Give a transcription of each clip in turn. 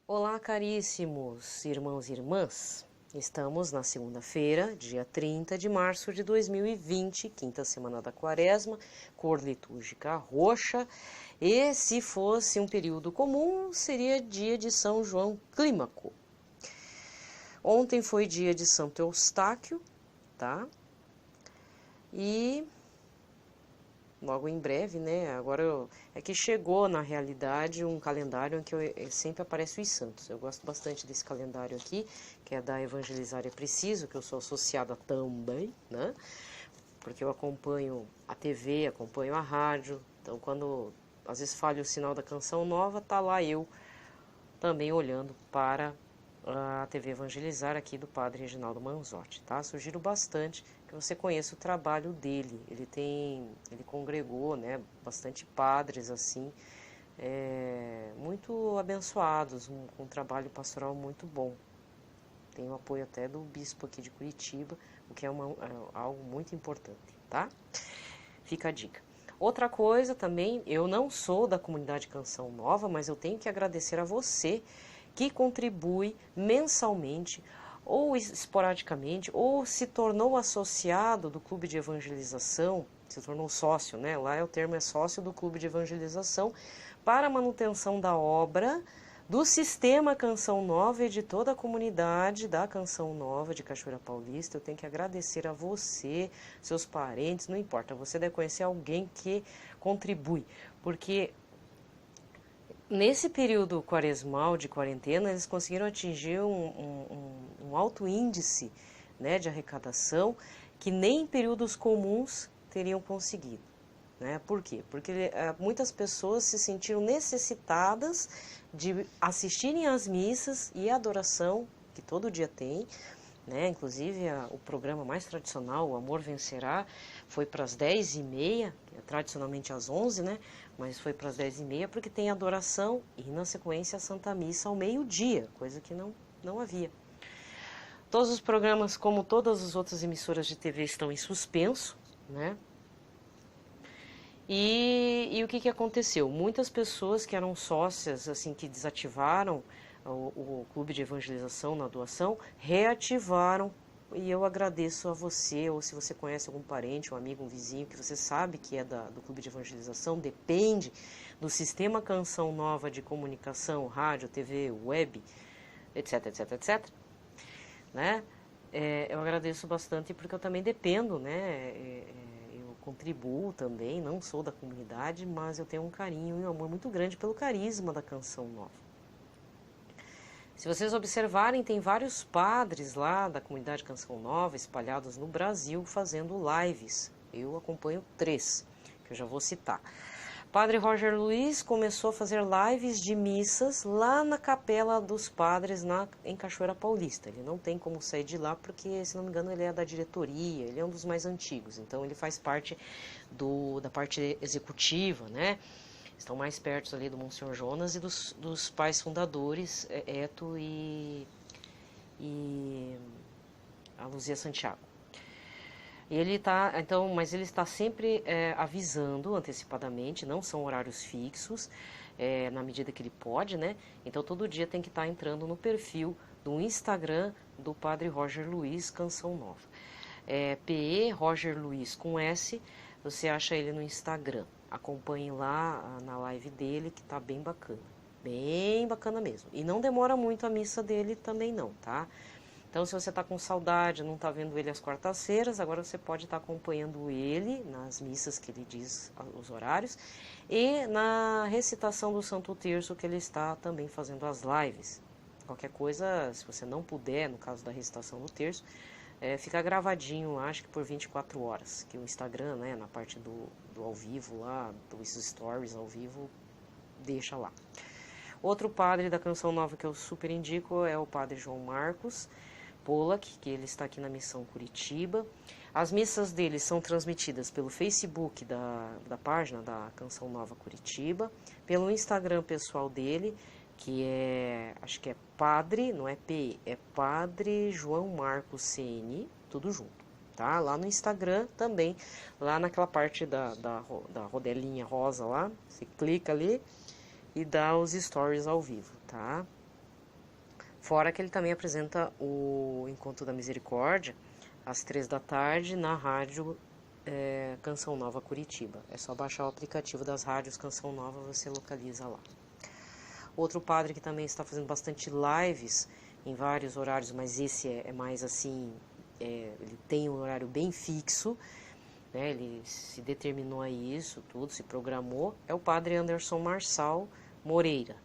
Olá, caríssimos irmãos e irmãs. Estamos na segunda-feira, dia 30 de março de 2020, quinta semana da quaresma, cor litúrgica roxa. E se fosse um período comum, seria dia de São João Clímaco. Ontem foi dia de Santo Eustáquio, tá? E logo em breve, né? Agora é que chegou na realidade um calendário em que sempre aparece os santos. Eu gosto bastante desse calendário aqui, que é da Evangelizar é Preciso, que eu sou associada também, né? Porque eu acompanho a TV, acompanho a rádio. Então, quando às vezes falha o sinal da canção nova, tá lá eu também olhando para a TV Evangelizar aqui do Padre Reginaldo Manzotti, tá? Sugiro bastante que você conheça o trabalho dele. Ele congregou, né, bastante padres assim, muito abençoados, com um trabalho pastoral muito bom. Tem o apoio até do bispo aqui de Curitiba, o que é algo muito importante, tá? Fica a dica. Outra coisa também, eu não sou da comunidade Canção Nova, mas eu tenho que agradecer a você que contribui mensalmente ou esporadicamente, ou se tornou associado do clube de evangelização, se tornou sócio, né? Lá o termo é sócio do clube de evangelização, para a manutenção da obra do sistema Canção Nova e de toda a comunidade da Canção Nova de Cachoeira Paulista. Eu tenho que agradecer a você, seus parentes, não importa, você deve conhecer alguém que contribui, porque nesse período quaresmal de quarentena, eles conseguiram atingir um alto índice, né, de arrecadação que nem em períodos comuns teriam conseguido. Né? Por quê? Porque muitas pessoas se sentiram necessitadas de assistirem às missas e a adoração, que todo dia tem, né? Inclusive o programa mais tradicional, O Amor Vencerá, foi para as 10h30, tradicionalmente às 11, né? Mas foi para as 10h30 porque tem adoração e na sequência a Santa Missa ao meio-dia, coisa que não havia. Todos os programas, como todas as outras emissoras de TV, estão em suspenso, né? E o que aconteceu? Muitas pessoas que eram sócias, assim, que desativaram o clube de evangelização na doação, reativaram. E eu agradeço a você, ou se você conhece algum parente, um amigo, um vizinho, que você sabe que é do clube de evangelização, depende do sistema Canção Nova de comunicação, rádio, TV, web, etc, etc, etc. Né? Eu agradeço bastante porque eu também dependo, né? Eu contribuo também, não sou da comunidade, mas eu tenho um carinho e um amor muito grande pelo carisma da Canção Nova. Se vocês observarem, tem vários padres lá da comunidade Canção Nova espalhados no Brasil fazendo lives. Eu acompanho 3, que eu já vou citar. Padre Roger Luiz começou a fazer lives de missas lá na Capela dos Padres em Cachoeira Paulista. Ele não tem como sair de lá porque, se não me engano, ele é da diretoria, ele é um dos mais antigos. Então ele faz parte da parte executiva, né? Estão mais perto ali do Monsenhor Jonas e dos pais fundadores, Eto e a Luzia Santiago. Mas ele está sempre avisando antecipadamente, não são horários fixos, na medida que ele pode, né? Então todo dia tem que estar entrando no perfil do Instagram do Padre Roger Luiz Canção Nova. PE Roger Luiz com S, você acha ele no Instagram. Acompanhe lá na live dele, que tá bem bacana mesmo. E não demora muito a missa dele também não, tá? Então, se você está com saudade, não está vendo ele às quartas-feiras, agora você pode estar acompanhando ele nas missas que ele diz os horários e na recitação do Santo Terço que ele está também fazendo as lives. Qualquer coisa, se você não puder, no caso da recitação do terço, fica gravadinho, acho que por 24 horas, que o Instagram, né, na parte do ao vivo lá, dos stories ao vivo, deixa lá. Outro padre da Canção Nova que eu super indico é o Padre João Marcos Pollack, que ele está aqui na Missão Curitiba. As missas dele são transmitidas pelo Facebook da página da Canção Nova Curitiba, pelo Instagram pessoal dele, que acho que é Padre, não é P, é Padre João Marcos CN, tudo junto, tá? Lá no Instagram também, lá naquela parte da rodelinha rosa lá, você clica ali e dá os stories ao vivo, tá? Fora que ele também apresenta o Encontro da Misericórdia, às 3 da tarde, na rádio Canção Nova Curitiba. É só baixar o aplicativo das rádios Canção Nova, você localiza lá. Outro padre que também está fazendo bastante lives em vários horários, mas esse é mais assim, ele tem um horário bem fixo, né? Ele se determinou a isso, tudo, se programou, é o padre Anderson Marçal Moreira.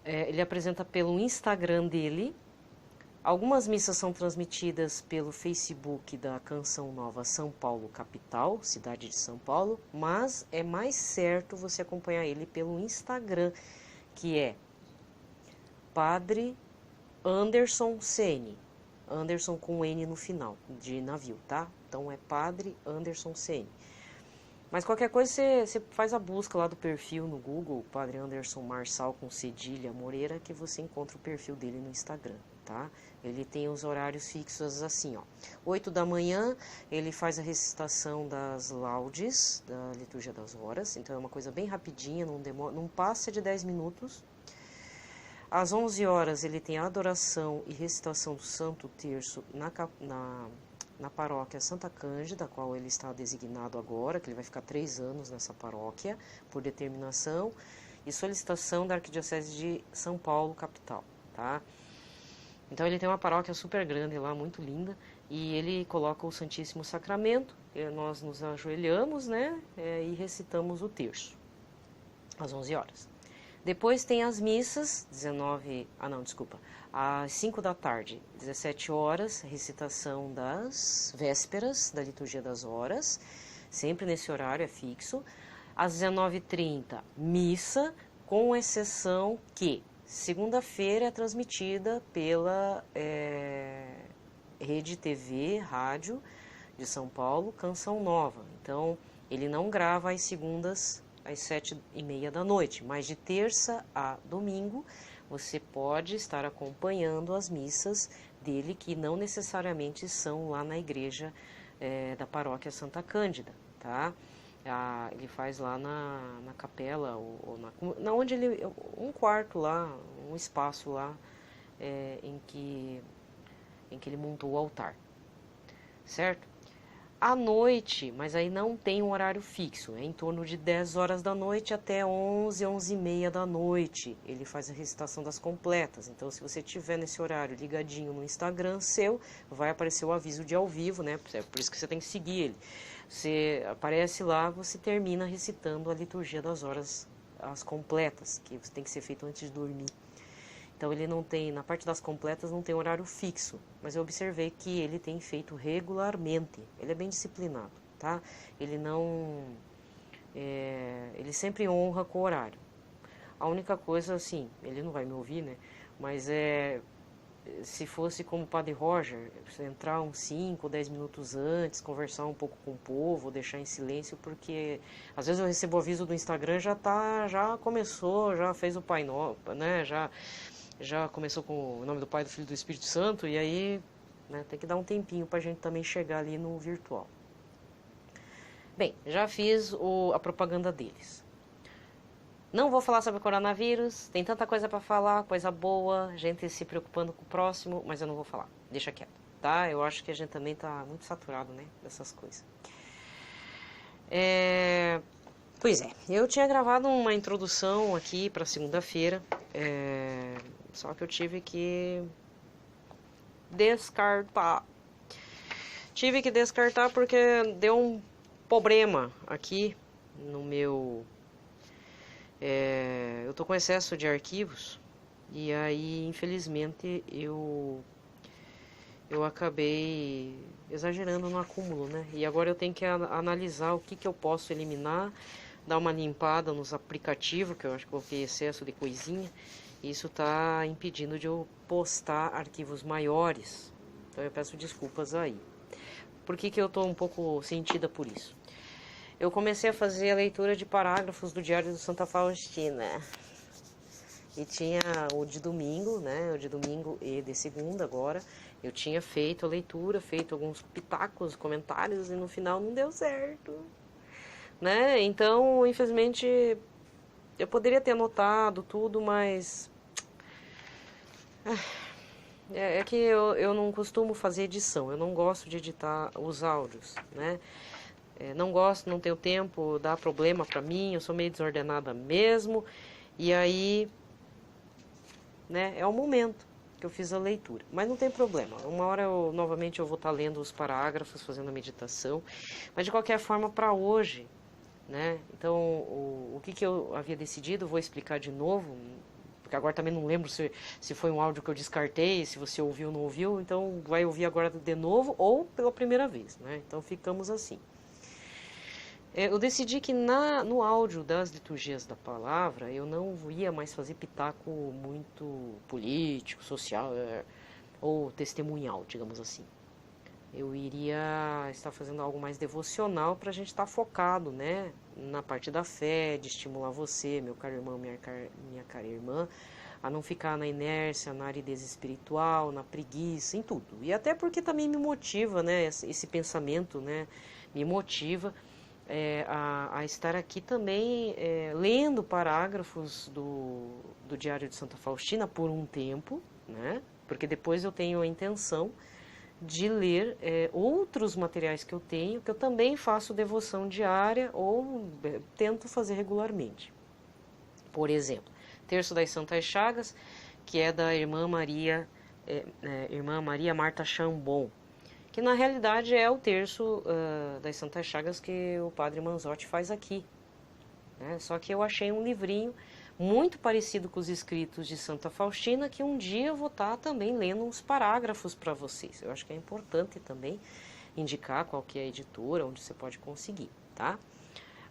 Ele apresenta pelo Instagram dele. Algumas missas são transmitidas pelo Facebook da Canção Nova São Paulo Capital, cidade de São Paulo, mas é mais certo você acompanhar ele pelo Instagram, que é Padre Anderson CN, Anderson com N no final, de navio, tá? Então é Padre Anderson CN. Mas qualquer coisa você faz a busca lá do perfil no Google, Padre Anderson Marçal com cedilha Moreira, que você encontra o perfil dele no Instagram, tá? Ele tem os horários fixos assim, ó. 8 da manhã ele faz a recitação das laudes, da liturgia das horas, então é uma coisa bem rapidinha, não passa de 10 minutos. Às 11 horas ele tem a adoração e recitação do Santo Terço na paróquia Santa Cândida, a qual ele está designado agora, que ele vai ficar 3 anos nessa paróquia, por determinação e solicitação da Arquidiocese de São Paulo, capital, tá? Então ele tem uma paróquia super grande lá, muito linda, e ele coloca o Santíssimo Sacramento, nós nos ajoelhamos, né, e recitamos o terço, às 11 horas. Depois tem as missas, às 5 da tarde, 17 horas, recitação das vésperas da liturgia das horas, sempre nesse horário é fixo. Às 19h30, missa, com exceção que segunda-feira é transmitida pela Rede TV, Rádio de São Paulo, Canção Nova. Então, ele não grava às segundas às 7h30 da noite, mas de terça a domingo você pode estar acompanhando as missas dele, que não necessariamente são lá na igreja da paróquia Santa Cândida, tá? Ele faz lá na capela, ou na onde ele, um quarto lá, um espaço lá em que ele montou o altar, certo? À noite, mas aí não tem um horário fixo, é em torno de 10 horas da noite até 11, 11h30 da noite. Ele faz a recitação das completas, então se você tiver nesse horário ligadinho no Instagram seu, vai aparecer o aviso de ao vivo, né? Por isso que você tem que seguir ele. Você aparece lá, você termina recitando a liturgia das horas, as completas, que tem que ser feito antes de dormir. Então ele não tem, na parte das completas não tem horário fixo, mas eu observei que ele tem feito regularmente, ele é bem disciplinado, tá? Ele não, ele sempre honra com o horário. A única coisa, assim, ele não vai me ouvir, né? Mas se fosse como o Padre Roger, entrar uns 5 ou 10 minutos antes, conversar um pouco com o povo, deixar em silêncio, porque às vezes eu recebo aviso do Instagram, já começou, já fez o Pai Nosso, né? Já começou com o nome do Pai, do Filho e do Espírito Santo, e aí, né, tem que dar um tempinho para a gente também chegar ali no virtual. Bem, já fiz a propaganda deles. Não vou falar sobre o coronavírus, tem tanta coisa para falar, coisa boa, gente se preocupando com o próximo, mas eu não vou falar, deixa quieto, tá? Eu acho que a gente também está muito saturado, né, dessas coisas. Pois é, eu tinha gravado uma introdução aqui para segunda-feira, só que eu tive que descartar. Tive que descartar porque deu um problema aqui no meu... eu tô com excesso de arquivos e aí, infelizmente, eu acabei exagerando no acúmulo, né? E agora eu tenho que analisar o que eu posso eliminar, dar uma limpada nos aplicativos, que eu acho que coloquei excesso de coisinha. Isso está impedindo de eu postar arquivos maiores. Então eu peço desculpas aí. Por que eu estou um pouco sentida por isso? Eu comecei a fazer a leitura de parágrafos do Diário de Santa Faustina. E tinha o de domingo, né? O de domingo e de segunda agora. Eu tinha feito a leitura, feito alguns pitacos, comentários, e no final não deu certo, né? Então, infelizmente, eu poderia ter anotado tudo, mas É que eu não costumo fazer edição, eu não gosto de editar os áudios, né? Não gosto, não tenho tempo, dá problema pra mim, eu sou meio desordenada mesmo. E aí, né, é o momento que eu fiz a leitura. Mas não tem problema, uma hora novamente eu vou estar lendo os parágrafos, fazendo a meditação. Mas de qualquer forma, para hoje, né? Então, o que eu havia decidido, eu vou explicar de novo, porque agora também não lembro se foi um áudio que eu descartei, se você ouviu ou não ouviu, então vai ouvir agora de novo ou pela primeira vez, né? Então ficamos assim. Eu decidi que no áudio das liturgias da palavra eu não ia mais fazer pitaco muito político, social ou testemunhal, digamos assim. Eu iria estar fazendo algo mais devocional para a gente estar focado, né, na parte da fé, de estimular você, meu caro irmão, minha cara irmã, a não ficar na inércia, na aridez espiritual, na preguiça, em tudo. E até porque também me motiva, né, esse pensamento, né, me motiva a estar aqui também lendo parágrafos do Diário de Santa Faustina por um tempo, né, porque depois eu tenho a intenção de ler outros materiais que eu tenho, que eu também faço devoção diária ou tento fazer regularmente. Por exemplo, Terço das Santas Chagas, que é da irmã Maria Marta Chambon, que na realidade é o terço das Santas Chagas que o padre Manzotti faz aqui, né? Só que eu achei um livrinho muito parecido com os escritos de Santa Faustina, que um dia eu vou estar também lendo uns parágrafos para vocês. Eu acho que é importante também indicar qual que é a editora, onde você pode conseguir, tá?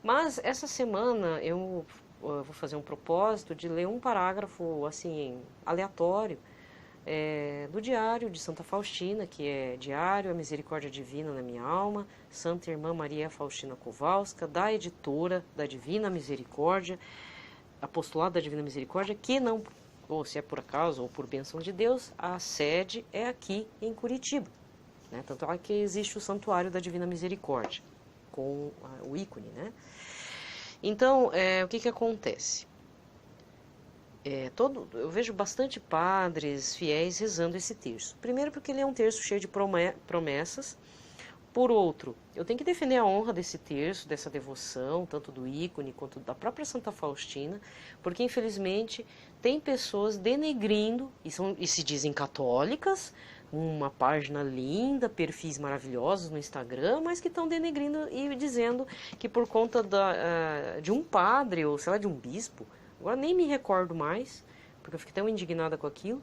Mas essa semana eu vou fazer um propósito de ler um parágrafo, assim, aleatório, do Diário de Santa Faustina, que é Diário A Misericórdia Divina na Minha Alma, Santa Irmã Maria Faustina Kowalska, da editora da Divina Misericórdia, Apostolado da Divina Misericórdia, que não, ou se é por acaso ou por bênção de Deus, a sede é aqui em Curitiba, né? Tanto é que existe o Santuário da Divina Misericórdia, com o ícone, né? Então, o que acontece? Eu vejo bastante padres fiéis rezando esse terço. Primeiro porque ele é um terço cheio de promessas. Por outro, eu tenho que defender a honra desse terço, dessa devoção, tanto do ícone quanto da própria Santa Faustina, porque infelizmente tem pessoas denegrindo, e se dizem católicas, uma página linda, perfis maravilhosos no Instagram, mas que estão denegrindo e dizendo que por conta de um padre, ou sei lá, de um bispo, agora nem me recordo mais, porque eu fiquei tão indignada com aquilo,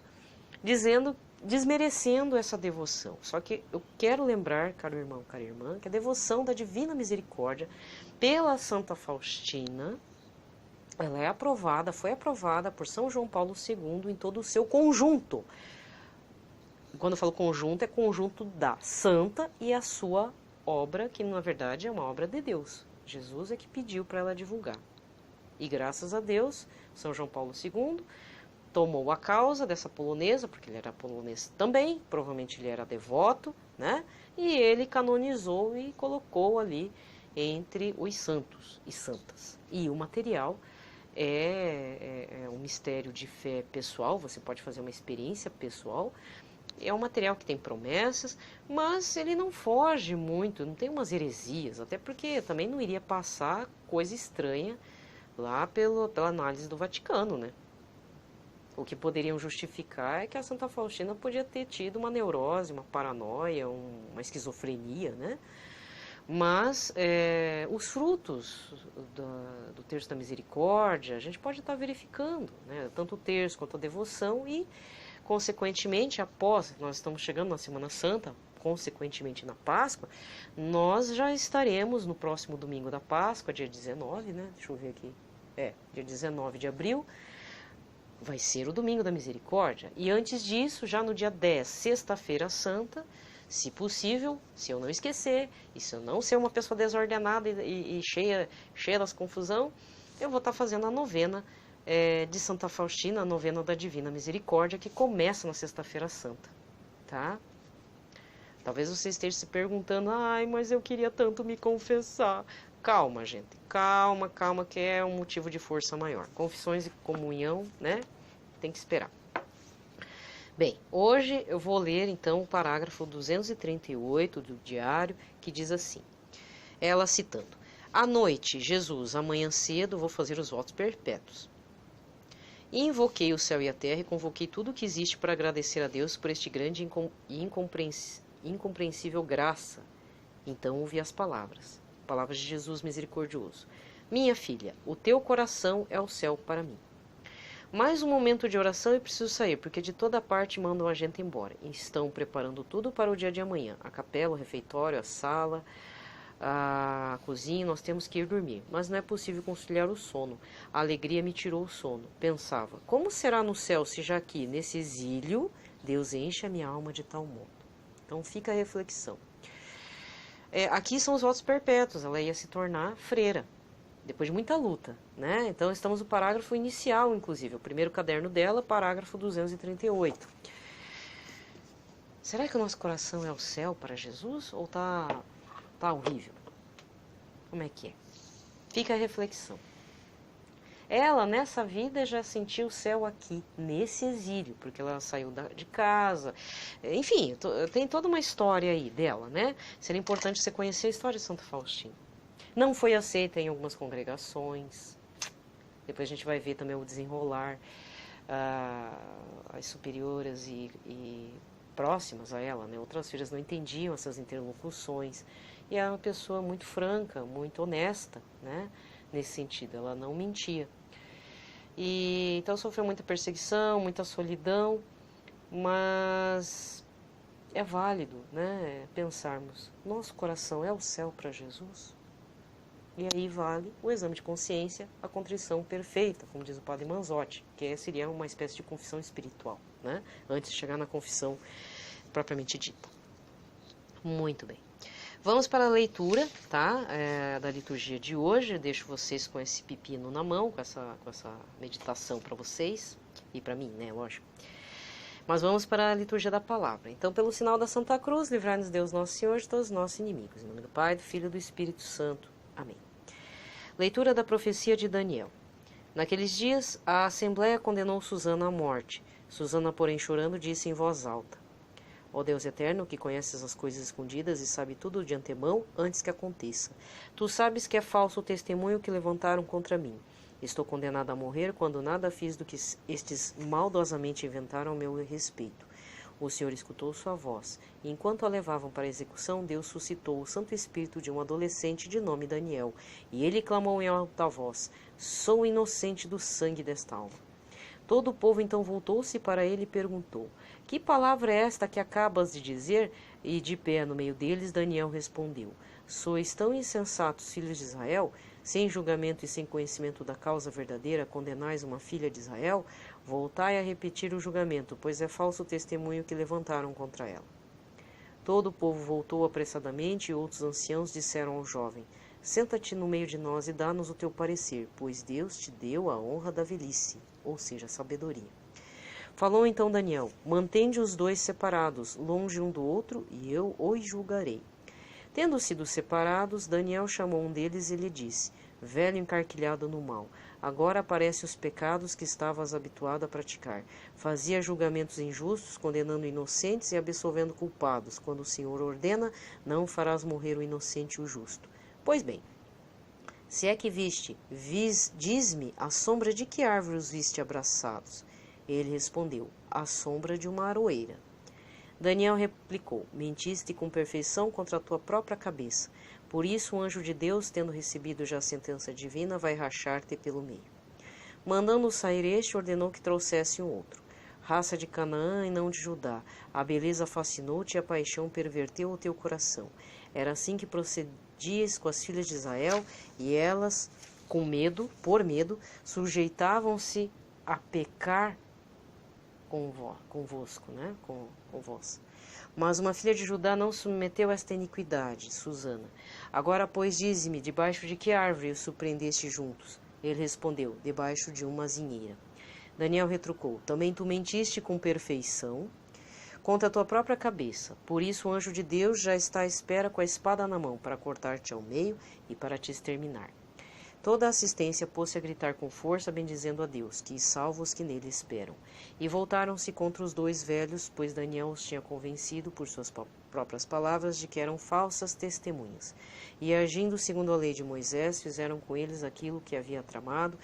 desmerecendo essa devoção. Só que eu quero lembrar, caro irmão, cara irmã, que a devoção da Divina Misericórdia pela Santa Faustina, ela foi aprovada por São João Paulo II em todo o seu conjunto. Quando eu falo conjunto, é conjunto da santa e a sua obra, que na verdade é uma obra de Deus. Jesus é que pediu para ela divulgar. E graças a Deus, São João Paulo II tomou a causa dessa polonesa, porque ele era polonês também, provavelmente ele era devoto, né? E ele canonizou e colocou ali entre os santos e santas. E o material é um mistério de fé pessoal, você pode fazer uma experiência pessoal. É um material que tem promessas, mas ele não foge muito, não tem umas heresias, até porque também não iria passar coisa estranha lá pela análise do Vaticano, né? O que poderiam justificar é que a Santa Faustina podia ter tido uma neurose, uma paranoia, uma esquizofrenia, né? Mas os frutos do Terço da Misericórdia, a gente pode estar verificando, né? Tanto o terço quanto a devoção e, consequentemente, após nós estamos chegando na Semana Santa, consequentemente na Páscoa, nós já estaremos no próximo domingo da Páscoa, dia 19, né? Deixa eu ver aqui. Dia 19 de abril, vai ser o Domingo da Misericórdia. E antes disso, já no dia 10, Sexta-feira Santa, se possível, se eu não esquecer, e se eu não ser uma pessoa desordenada e cheia das confusão, eu vou estar fazendo a novena de Santa Faustina, a novena da Divina Misericórdia, que começa na Sexta-feira Santa, tá? Talvez você esteja se perguntando, ai, mas eu queria tanto me confessar. Calma, gente, calma, que é um motivo de força maior. Confissões e comunhão, né? Tem que esperar. Bem, hoje eu vou ler então o parágrafo 238 do diário, que diz assim, ela citando: à noite, Jesus, amanhã cedo vou fazer os votos perpétuos. E invoquei o céu e a terra e convoquei tudo o que existe para agradecer a Deus por este grande e incompreensível graça. Então ouvi as palavras de Jesus misericordioso. Minha filha, o teu coração é o céu para mim. Mais um momento de oração e preciso sair, porque de toda parte mandam a gente embora. Estão preparando tudo para o dia de amanhã. A capela, o refeitório, a sala, a cozinha, nós temos que ir dormir. Mas não é possível conciliar o sono. A alegria me tirou o sono. Pensava, como será no céu se já aqui, nesse exílio, Deus enche a minha alma de tal modo? Então fica a reflexão. Aqui são os votos perpétuos. Ela ia se tornar freira, depois de muita luta, né? Então estamos no parágrafo inicial, inclusive, o primeiro caderno dela, parágrafo 238. Será que o nosso coração é o céu para Jesus ou tá horrível? Como é que é? Fica a reflexão. Ela, nessa vida, já sentiu o céu aqui, nesse exílio, porque ela saiu de casa. Enfim, tem toda uma história aí dela, né? Seria importante você conhecer a história de Santo Faustina. Não foi aceita em algumas congregações. Depois a gente vai ver também o desenrolar. As superioras e próximas a ela, né? Outras filhas não entendiam essas interlocuções. E era uma pessoa muito franca, muito honesta, né? Nesse sentido, ela não mentia. E então sofreu muita perseguição, muita solidão, mas é válido, né? Pensarmos, nosso coração é o céu para Jesus? E aí vale o exame de consciência, a contrição perfeita, como diz o padre Manzotti, que seria uma espécie de confissão espiritual, né? Antes de chegar na confissão propriamente dita. Muito bem. Vamos para a leitura, tá? Da liturgia de hoje. Eu deixo vocês com esse pepino na mão, com essa meditação para vocês e para mim, né? Lógico. Mas vamos para a liturgia da palavra. Então, pelo sinal da Santa Cruz, livrai-nos Deus Nosso Senhor de todos os nossos inimigos. Em nome do Pai, do Filho e do Espírito Santo. Amém. Leitura da profecia de Daniel. Naqueles dias, a Assembleia condenou Susana à morte. Susana, porém, chorando, disse em voz alta: ó Deus eterno, que conheces as coisas escondidas e sabe tudo de antemão, antes que aconteça. Tu sabes que é falso o testemunho que levantaram contra mim. Estou condenada a morrer quando nada fiz do que estes maldosamente inventaram a meu respeito. O Senhor escutou sua voz, e enquanto a levavam para a execução, Deus suscitou o Santo Espírito de um adolescente de nome Daniel, e ele clamou em alta voz: sou inocente do sangue desta alma. Todo o povo então voltou-se para ele e perguntou: que palavra é esta que acabas de dizer? E de pé no meio deles, Daniel respondeu: sois tão insensatos, filhos de Israel? Sem julgamento e sem conhecimento da causa verdadeira, condenais uma filha de Israel? Voltai a repetir o julgamento, pois é falso o testemunho que levantaram contra ela. Todo o povo voltou apressadamente e outros anciãos disseram ao jovem: senta-te no meio de nós e dá-nos o teu parecer, pois Deus te deu a honra da velhice, ou seja, a sabedoria. Falou então Daniel: mantende os dois separados, longe um do outro, e eu os julgarei. Tendo sido separados, Daniel chamou um deles e lhe disse: velho encarquilhado no mal, agora aparecem os pecados que estavas habituado a praticar. Fazia julgamentos injustos, condenando inocentes e absolvendo culpados. Quando o Senhor ordena, não farás morrer o inocente e o justo. Pois bem, se é que viste, diz-me, à sombra de que árvore os viste abraçados? Ele respondeu: à sombra de uma aroeira. Daniel replicou: mentiste com perfeição contra a tua própria cabeça. Por isso o anjo de Deus, tendo recebido já a sentença divina, vai rachar-te pelo meio. Mandando sair este, ordenou que trouxesse um outro. Raça de Canaã e não de Judá, a beleza fascinou-te e a paixão perverteu o teu coração. Era assim que procedias com as filhas de Israel, e elas, por medo, sujeitavam-se a pecar convosco, né? Com vós. Mas uma filha de Judá não submeteu a esta iniquidade, Susana. Agora, pois, dize-me, debaixo de que árvore os surpreendeste juntos? Ele respondeu: debaixo de uma azinheira. Daniel retrucou: também tu mentiste com perfeição contra a tua própria cabeça. Por isso o anjo de Deus já está à espera com a espada na mão, para cortar-te ao meio e para te exterminar. Toda a assistência pôs-se a gritar com força, bendizendo a Deus, que salva os que nele esperam. E voltaram-se contra os 2 velhos, pois Daniel os tinha convencido, por suas próprias palavras, de que eram falsas testemunhas. E agindo segundo a lei de Moisés, fizeram com eles aquilo que havia tramado,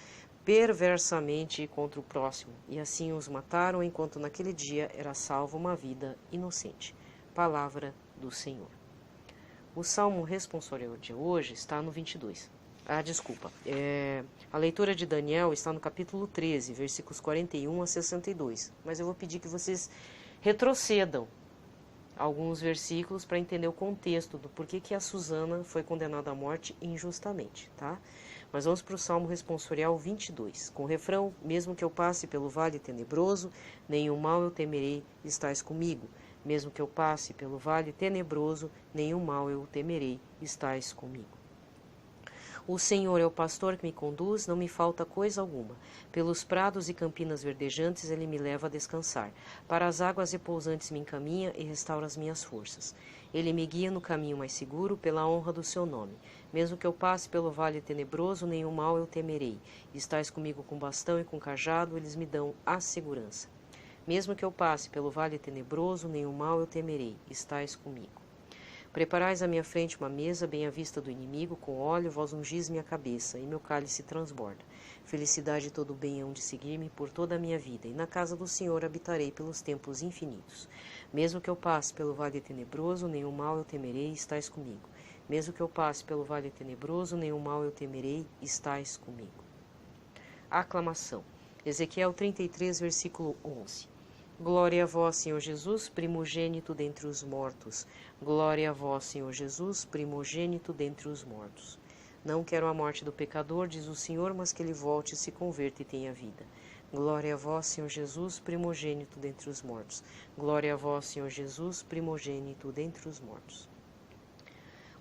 perversamente contra o próximo, e assim os mataram, enquanto naquele dia era salva uma vida inocente. Palavra do Senhor. O salmo responsorial de hoje está no 22. A leitura de Daniel está no capítulo 13, versículos 41 a 62. Mas eu vou pedir que vocês retrocedam alguns versículos para entender o contexto do porquê que a Susana foi condenada à morte injustamente, tá? Mas vamos para o Salmo responsorial 22, com o refrão: mesmo que eu passe pelo vale tenebroso, nenhum mal eu temerei, estás comigo. Mesmo que eu passe pelo vale tenebroso, nenhum mal eu temerei, estás comigo. O Senhor é o pastor que me conduz, não me falta coisa alguma. Pelos prados e campinas verdejantes ele me leva a descansar. Para as águas repousantes me encaminha e restaura as minhas forças. Ele me guia no caminho mais seguro, pela honra do seu nome. Mesmo que eu passe pelo vale tenebroso, nenhum mal eu temerei. Estás comigo com bastão e com cajado, eles me dão a segurança. Mesmo que eu passe pelo vale tenebroso, nenhum mal eu temerei. Estás comigo. Preparais à minha frente uma mesa bem à vista do inimigo, com óleo vós ungis minha cabeça, e meu cálice transborda. Felicidade e todo bem hão de seguir-me por toda a minha vida, e na casa do Senhor habitarei pelos tempos infinitos. Mesmo que eu passe pelo vale tenebroso, nenhum mal eu temerei, estás comigo. Mesmo que eu passe pelo vale tenebroso, nenhum mal eu temerei, estás comigo. Aclamação. Ezequiel 33, versículo 11. Glória a vós, Senhor Jesus, primogênito dentre os mortos. Glória a vós, Senhor Jesus, primogênito dentre os mortos. Não quero a morte do pecador, diz o Senhor, mas que ele volte, se converta e tenha vida. Glória a vós, Senhor Jesus, primogênito dentre os mortos. Glória a vós, Senhor Jesus, primogênito dentre os mortos.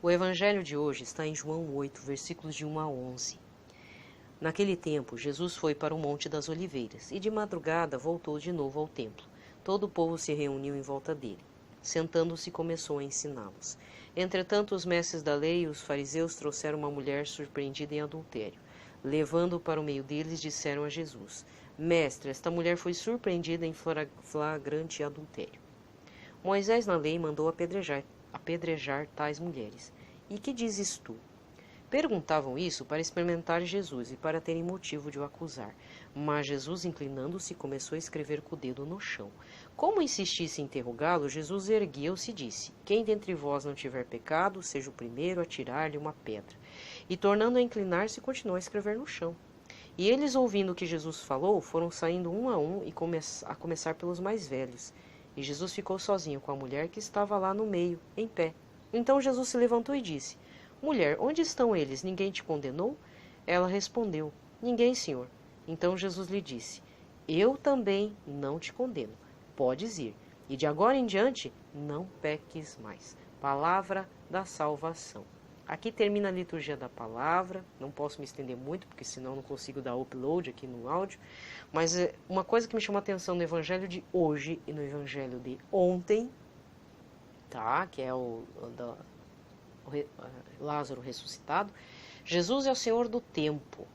O evangelho de hoje está em João 8, versículos de 1 a 11. Naquele tempo, Jesus foi para o Monte das Oliveiras e de madrugada voltou de novo ao templo. Todo o povo se reuniu em volta dele. Sentando-se, começou a ensiná-los. Entretanto, os mestres da lei e os fariseus trouxeram uma mulher surpreendida em adultério. Levando-o para o meio deles, disseram a Jesus: Mestre, esta mulher foi surpreendida em flagrante adultério. Moisés na lei mandou apedrejar tais mulheres. E que dizes tu? Perguntavam isso para experimentar Jesus e para terem motivo de o acusar. Mas Jesus, inclinando-se, começou a escrever com o dedo no chão. Como insistisse em interrogá-lo, Jesus ergueu-se e disse: Quem dentre vós não tiver pecado, seja o primeiro a tirar-lhe uma pedra. E tornando a inclinar-se, continuou a escrever no chão. E eles, ouvindo o que Jesus falou, foram saindo um a um e a começar pelos mais velhos. E Jesus ficou sozinho com a mulher que estava lá no meio, em pé. Então Jesus se levantou e disse: Mulher, onde estão eles? Ninguém te condenou? Ela respondeu: Ninguém, Senhor. Então Jesus lhe disse: Eu também não te condeno. Podes ir. E de agora em diante, não peques mais. Palavra da salvação. Aqui termina a liturgia da palavra. Não posso me estender muito, porque senão não consigo dar upload aqui no áudio. Mas uma coisa que me chamou a atenção no evangelho de hoje e no evangelho de ontem, tá? Que é Lázaro ressuscitado. Jesus é o Senhor do tempo.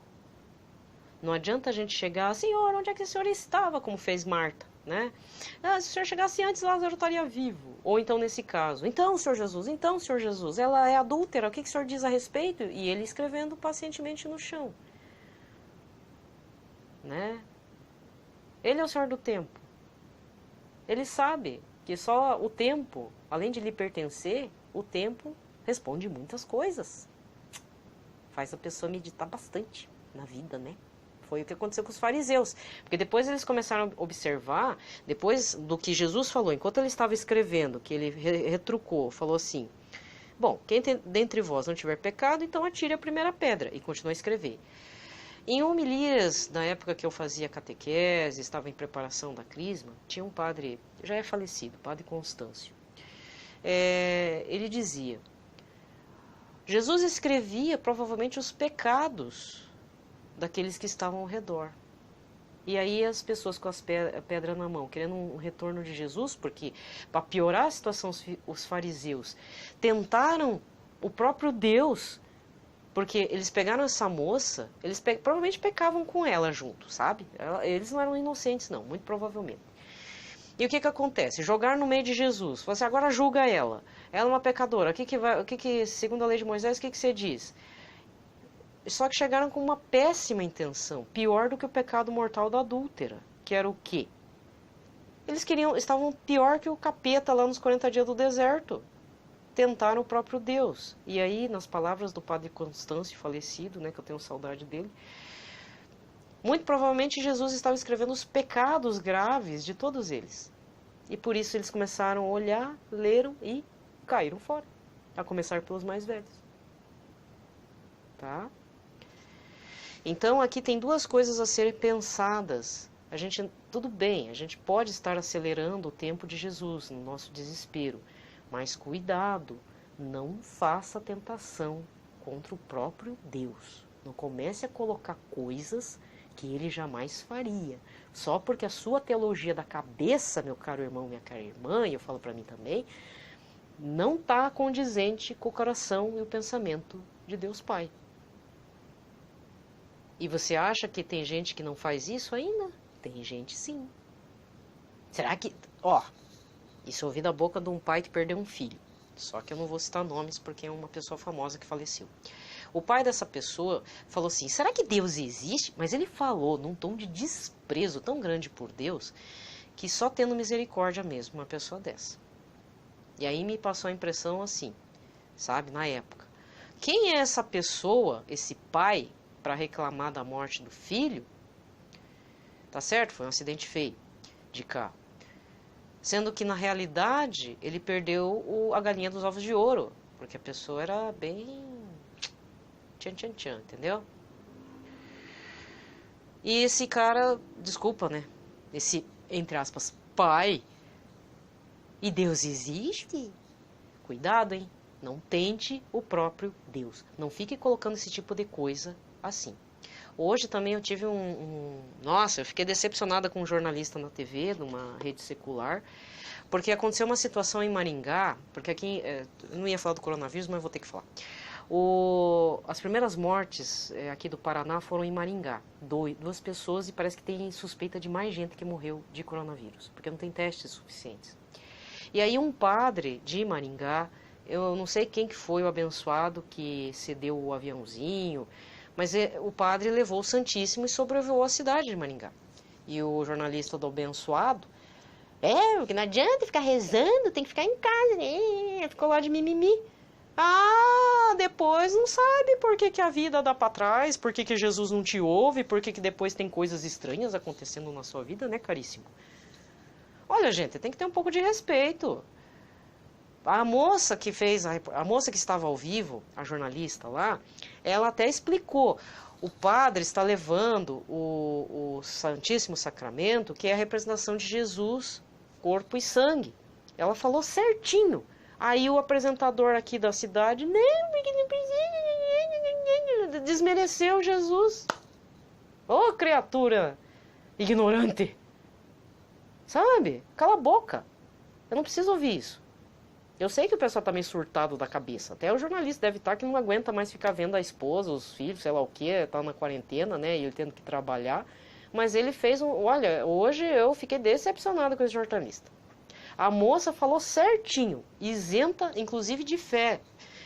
Não adianta a gente chegar: Senhor, onde é que o Senhor estava? Como fez Marta, né? Se o Senhor chegasse antes, Lázaro estaria vivo. Ou então nesse caso: Então, Senhor Jesus, ela é adúltera, o que o Senhor diz a respeito? E ele escrevendo pacientemente no chão, né? Ele é o Senhor do tempo. Ele sabe que só o tempo, além de lhe pertencer, o tempo responde muitas coisas. Faz a pessoa meditar bastante na vida, né? Foi o que aconteceu com os fariseus. Porque depois eles começaram a observar, depois do que Jesus falou, enquanto ele estava escrevendo, que ele retrucou, falou assim: Bom, quem dentre vós não tiver pecado, então atire a primeira pedra. E continuou a escrever. Em homilias, na época que eu fazia catequese, estava em preparação da crisma, tinha um padre, já é falecido, padre Constâncio. Ele dizia: Jesus escrevia provavelmente os pecados daqueles que estavam ao redor. E aí as pessoas com as pedras na mão, querendo um retorno de Jesus, porque para piorar a situação, os fariseus tentaram o próprio Deus Porque eles pegaram essa moça, provavelmente pecavam com ela junto, sabe? Eles não eram inocentes, não, muito provavelmente. E o que acontece? Jogar no meio de Jesus. Você agora julga ela. Ela é uma pecadora. O que segundo a lei de Moisés, o que você diz? Só que chegaram com uma péssima intenção. Pior do que o pecado mortal da adúltera. Que era o quê? Eles estavam pior que o capeta lá nos 40 dias do deserto. Tentaram o próprio Deus. E aí, nas palavras do padre Constâncio, falecido, né, que eu tenho saudade dele, muito provavelmente Jesus estava escrevendo os pecados graves de todos eles. E por isso eles começaram a olhar, leram e caíram fora. A começar pelos mais velhos. Tá? Então aqui tem duas coisas a serem pensadas. Tudo bem, a gente pode estar acelerando o tempo de Jesus no nosso desespero. Mas cuidado, não faça tentação contra o próprio Deus. Não comece a colocar coisas que ele jamais faria. Só porque a sua teologia da cabeça, meu caro irmão, minha cara irmã, e eu falo para mim também, não está condizente com o coração e o pensamento de Deus Pai. E você acha que tem gente que não faz isso ainda? Tem gente sim. Será que... Isso eu ouvi da boca de um pai que perdeu um filho. Só que eu não vou citar nomes porque é uma pessoa famosa que faleceu. O pai dessa pessoa falou assim, será que Deus existe? Mas ele falou num tom de desprezo tão grande por Deus, que só tendo misericórdia mesmo, uma pessoa dessa. E aí me passou a impressão assim, sabe, na época. Quem é essa pessoa, esse pai, para reclamar da morte do filho? Tá certo? Foi um acidente feio de carro. Sendo que, na realidade, ele perdeu a galinha dos ovos de ouro. Porque a pessoa era bem... tchan, entendeu? E esse cara, desculpa, né? Esse, entre aspas, pai. E Deus existe? Cuidado, hein? Não tente o próprio Deus. Não fique colocando esse tipo de coisa assim. Hoje também eu tive Nossa, eu fiquei decepcionada com um jornalista na TV, numa rede secular, porque aconteceu uma situação em Maringá, porque aqui, eu não ia falar do coronavírus, mas vou ter que falar. As primeiras mortes aqui do Paraná foram em Maringá, 2 pessoas, e parece que tem suspeita de mais gente que morreu de coronavírus, porque não tem testes suficientes. E aí um padre de Maringá, eu não sei quem que foi o abençoado que cedeu o aviãozinho, mas o padre levou o Santíssimo e sobrevoou a cidade de Maringá. E o jornalista do abençoado, porque não adianta ficar rezando, tem que ficar em casa, né? Ficou lá de mimimi. Depois não sabe por que a vida dá para trás, por que Jesus não te ouve, por que depois tem coisas estranhas acontecendo na sua vida, né, caríssimo? Olha, gente, tem que ter um pouco de respeito. A moça que estava ao vivo, a jornalista lá, ela até explicou. O padre está levando o Santíssimo Sacramento, que é a representação de Jesus, corpo e sangue. Ela falou certinho. Aí o apresentador aqui da cidade, não, porque não precisa, desmereceu Jesus. Ô, criatura ignorante. Sabe? Cala a boca. Eu não preciso ouvir isso. Eu sei que o pessoal tá meio surtado da cabeça. Até o jornalista deve estar que não aguenta mais ficar vendo a esposa, os filhos, sei lá o que, tá na quarentena, né? E ele tendo que trabalhar. Mas ele fez Olha, hoje eu fiquei decepcionado com esse jornalista. A moça falou certinho, isenta, inclusive, de fé.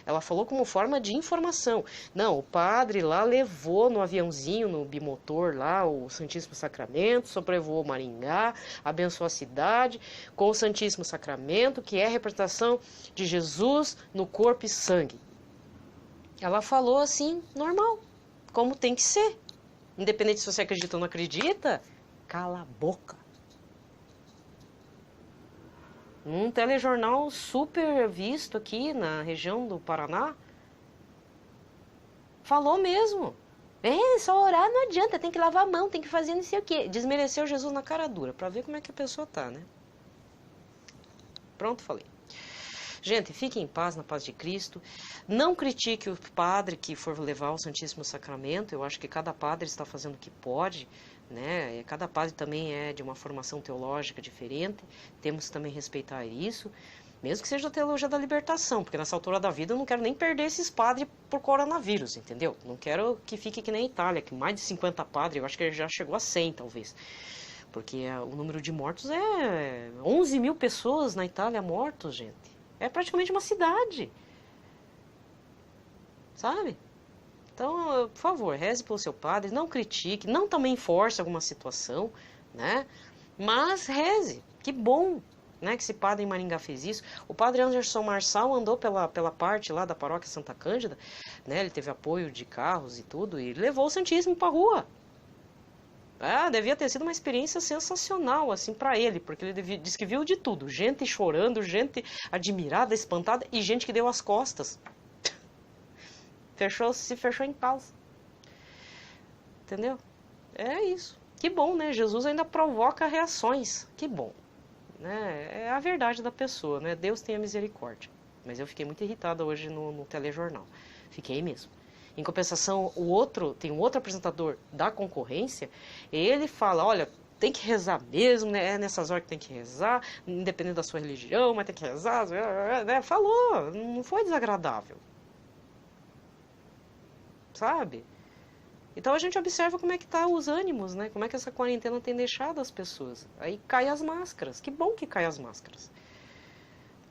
Ela falou como forma de informação. Não, o padre lá levou no aviãozinho, no bimotor lá, o Santíssimo Sacramento, sobrevoou Maringá, abençoou a cidade com o Santíssimo Sacramento, que é a representação de Jesus no corpo e sangue. Ela falou assim, normal, como tem que ser. Independente se você acredita ou não acredita, cala a boca. Num telejornal super visto aqui na região do Paraná, falou mesmo. Só orar não adianta, tem que lavar a mão, tem que fazer não sei o quê. Desmereceu Jesus na cara dura, pra ver como é que a pessoa tá, né? Pronto, falei. Gente, fiquem em paz, na paz de Cristo. Não critique o padre que for levar o Santíssimo Sacramento. Eu acho que cada padre está fazendo o que pode, né? Cada padre também é de uma formação teológica diferente. Temos que também respeitar isso. Mesmo que seja a teologia da libertação, porque nessa altura da vida eu não quero nem perder esses padres por coronavírus, entendeu? Não quero que fique que nem a Itália, que mais de 50 padres, eu acho que já chegou a 100 talvez. Porque o número de mortos é 11 mil pessoas na Itália mortos, gente. É praticamente uma cidade. Sabe? Então, por favor, reze pelo seu padre, não critique, não também force alguma situação, né? Mas reze. Que bom, né, que esse padre em Maringá fez isso. O padre Anderson Marçal andou pela parte lá da paróquia Santa Cândida, né? Ele teve apoio de carros e tudo e levou o Santíssimo para rua. Ah, devia ter sido uma experiência sensacional, assim, para ele, porque ele disse que viu de tudo. Gente chorando, gente admirada, espantada e gente que deu as costas. Se fechou em casa. Entendeu? É isso. Que bom, né? Jesus ainda provoca reações. Que bom. Né? É a verdade da pessoa, né? Deus tenha misericórdia. Mas eu fiquei muito irritada hoje no telejornal. Fiquei mesmo. Em compensação, tem um outro apresentador da concorrência, ele fala, olha, tem que rezar mesmo, né? É nessas horas que tem que rezar, independente da sua religião, mas tem que rezar, né? Falou, não foi desagradável. Sabe? Então a gente observa como é que tá os ânimos, né? Como é que essa quarentena tem deixado as pessoas. Aí cai as máscaras. Que bom que cai as máscaras.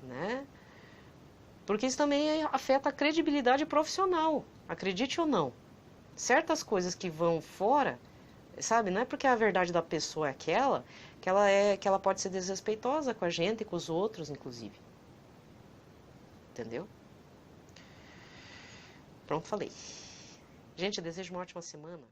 Né? Porque isso também afeta a credibilidade profissional. Acredite ou não. Certas coisas que vão fora, sabe? Não é porque a verdade da pessoa é aquela, que ela pode ser desrespeitosa com a gente e com os outros, inclusive. Entendeu? Pronto, falei. Gente, eu desejo uma ótima semana.